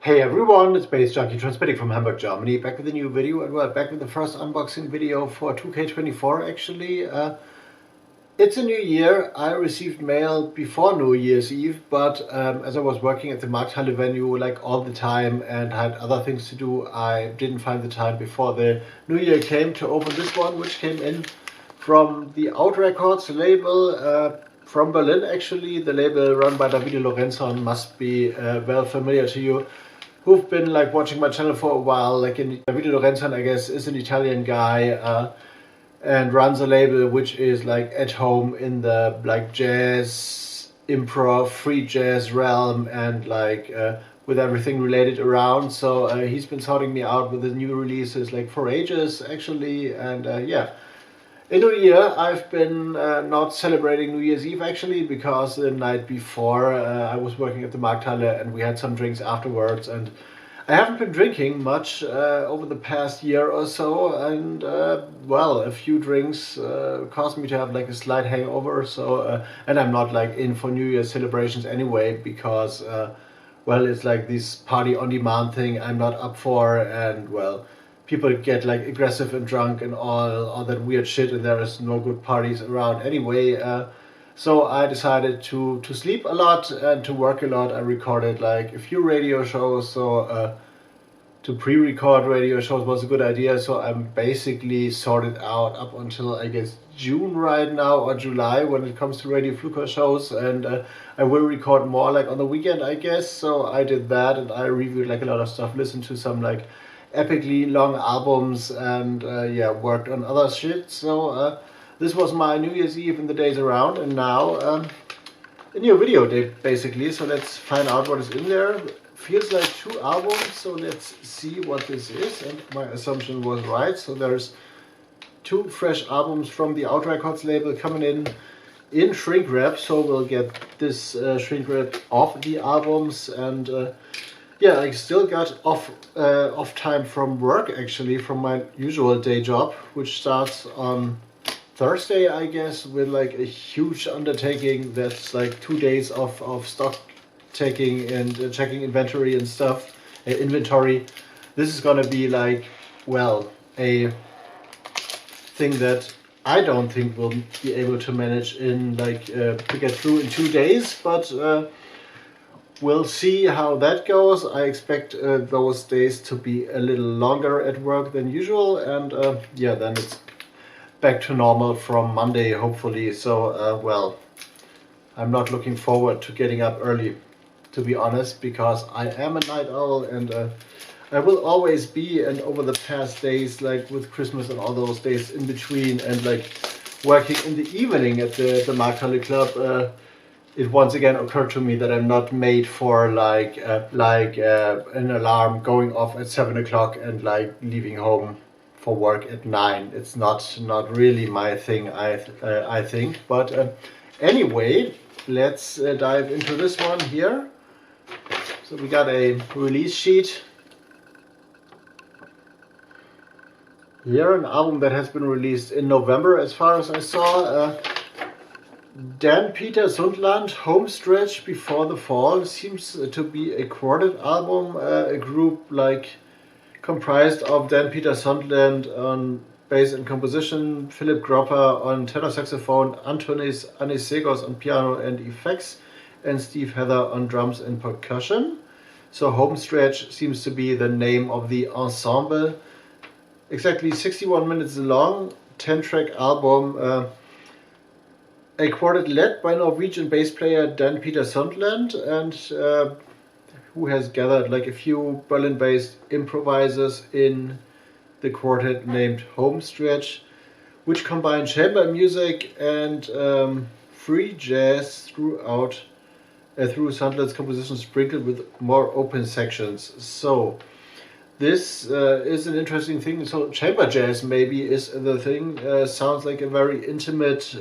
Hey everyone, it's baze.djunkiii transmitting from Hamburg, Germany, back with a new video, and well, back with the first unboxing video for 2K24 actually. It's a new year. I received mail before New Year's Eve, but as I was working at the Markthalle venue like all the time and had other things to do, I didn't find the time before the New Year came to open this one, which came in from the Out Records label, from Berlin actually. The label run by Davide Lorenzon must be well familiar to you who've been like watching my channel for a while. Like Davide Lorenzon, I guess, is an Italian guy and runs a label which is like at home in the like jazz, improv, free jazz realm, and like with everything related around. So he's been sorting me out with the new releases like for ages actually, and yeah. In New Year, I've been not celebrating New Year's Eve actually, because the night before I was working at the Markthalle and we had some drinks afterwards, and I haven't been drinking much over the past year or so, and well, a few drinks caused me to have like a slight hangover. So and I'm not like in for New Year's celebrations anyway, because well, it's like this party on demand thing I'm not up for, and well, people get like aggressive and drunk and all that weird shit, and there is no good parties around anyway. So I decided to sleep a lot and to work a lot. I recorded like a few radio shows, so to pre-record radio shows was a good idea. So I'm basically sorted out up until I guess June right now, or July, when it comes to Radio Flouka shows, and I will record more like on the weekend, I guess. So I did that, and I reviewed like a lot of stuff, listened to some like epically long albums, and yeah, worked on other shit. So this was my New Year's Eve and the days around, and now a new video day basically. So let's find out what is in there. Feels like 2 albums, so let's see what this is, and my assumption was right. So there's 2 fresh albums from the Out Records label coming in shrink wrap, so we'll get this shrink wrap off the albums. And yeah, I still got off time from work actually, from my usual day job, which starts on Thursday, I guess, with like a huge undertaking. That's like 2 days of stock taking and checking inventory and stuff. Inventory. This is gonna be like, well, a thing that I don't think we'll be able to manage in like to get through in 2 days, but we'll see how that goes. I expect those days to be a little longer at work than usual, and yeah, then it's back to normal from Monday, hopefully. So well, I'm not looking forward to getting up early, to be honest, because I am a night owl, and I will always be. And over the past days, like with Christmas and all those days in between, and like working in the evening at the Markthalle Club, it once again occurred to me that I'm not made for like an alarm going off at 7 o'clock and like leaving home for work at 9. It's not really my thing, I think. But anyway, let's dive into this one here. So we got a release sheet here, an album that has been released in November as far as I saw. Dan Peter Sundland, Homestretch Before the Fall, seems to be a quartet album, a group like comprised of Dan Peter Sundland on bass and composition, Philip Gropper on tenor saxophone, Antonis Anisegos on piano and effects, and Steve Heather on drums and percussion. So Homestretch seems to be the name of the ensemble. Exactly 61 minutes long, 10-track album. A quartet led by Norwegian bass player Dan Peter Sundland, and who has gathered like a few Berlin-based improvisers in the quartet named Homestretch, which combine chamber music and free jazz through Sundland's compositions, sprinkled with more open sections. So this is an interesting thing. So chamber jazz maybe is the thing. Sounds like a very intimate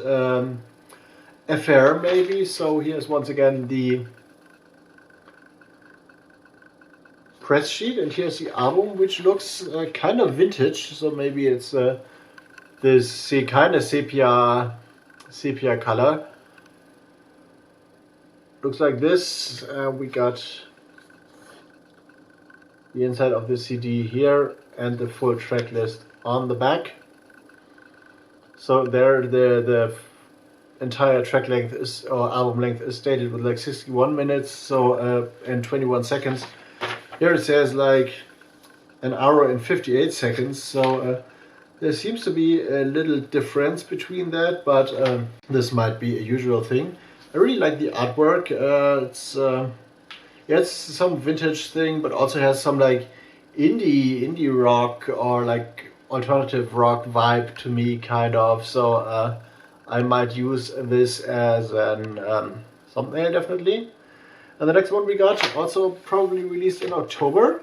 affair maybe. So here's once again the press sheet, and here's the album, which looks kind of vintage. So maybe it's this kind of sepia color. Looks like this. We got the inside of the CD here and the full track list on the back. So there the entire track length is, or album length is stated with like 61 minutes, so and 21 seconds. Here it says like an hour and 58 seconds, so there seems to be a little difference between that, but this might be a usual thing. I really like the artwork. It's some vintage thing, but also has some like indie rock or like alternative rock vibe to me, kind of. So I might use this as an thumbnail, definitely. And the next one we got, also probably released in October.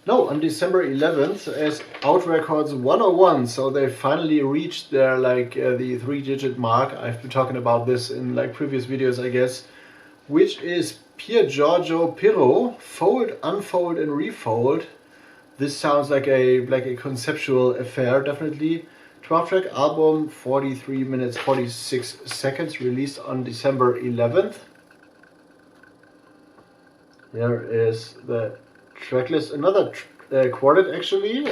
No, on December 11th as Out Records 101. So they finally reached their like the 3-digit mark. I've been talking about this in like previous videos, I guess, which is Pier Giorgio Pirro, Fold, Unfold and Refold. This sounds like a conceptual affair, definitely. 12-track album, 43 minutes 46 seconds, released on December 11th. Here is the tracklist, another quartet actually,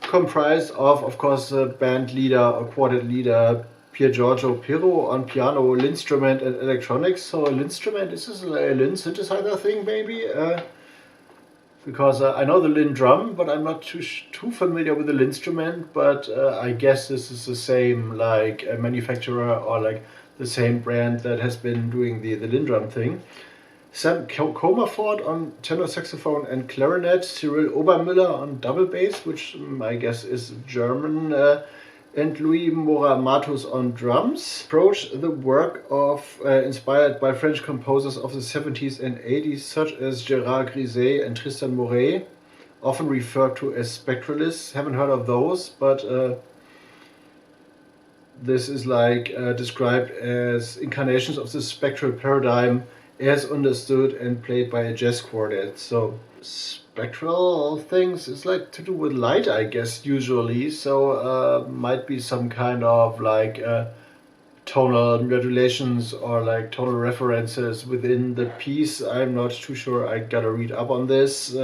comprised of course, band leader or quartet leader Pier Giorgio Pirro on piano, Linstrument and electronics. So Linstrument, is this a Lin synthesizer thing maybe? Because I know the Lin drum, but I'm not too familiar with the Linstrument, but I guess this is the same like a manufacturer or like the same brand that has been doing the Lin drum thing. Sam Comerford on tenor saxophone and clarinet, Cyril Obermüller on double bass, which I guess is German, and Louis Moramatus on drums. Approach the work of inspired by French composers of the 70s and 80s, such as Gérard Griset and Tristan Moret, often referred to as spectralists. Haven't heard of those, but this is like described as incarnations of the spectral paradigm as understood and played by a jazz quartet. So spectral things is like to do with light, I guess, usually. So might be some kind of like tonal modulations or like tonal references within the piece. I'm not too sure. I gotta read up on this.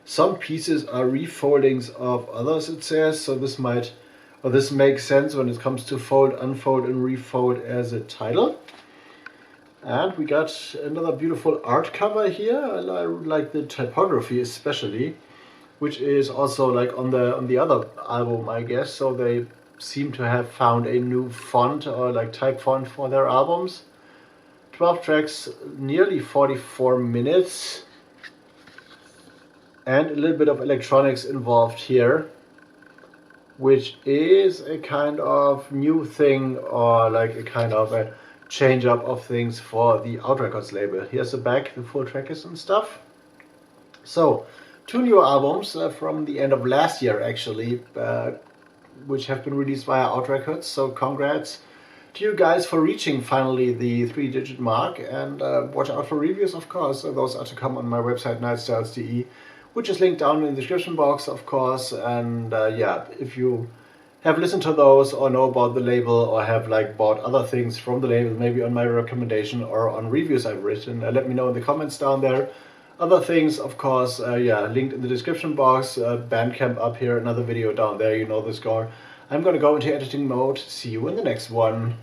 Some pieces are refoldings of others, it says. So this might, or this makes sense when it comes to fold, unfold and refold as a title. And we got another beautiful art cover here. I like the typography especially, which is also like on the other album, I guess. So they seem to have found a new font or like type font for their albums. 12 tracks, nearly 44 minutes, and a little bit of electronics involved here, which is a kind of new thing or like a kind of a change up of things for the Out Records label. Here's the back, the full track list and stuff. So 2 new albums from the end of last year actually, which have been released via Out Records. So congrats to you guys for reaching finally the 3-digit mark, and watch out for reviews, of course. Those are to come on my website nightstyles.de, which is linked down in the description box, of course. And yeah, if you have listened to those or know about the label or have like bought other things from the label, maybe on my recommendation or on reviews I've written, let me know in the comments down there. Other things, of course, yeah, linked in the description box. Bandcamp up here, another video down there, you know the score. I'm gonna go into editing mode. See you in the next one.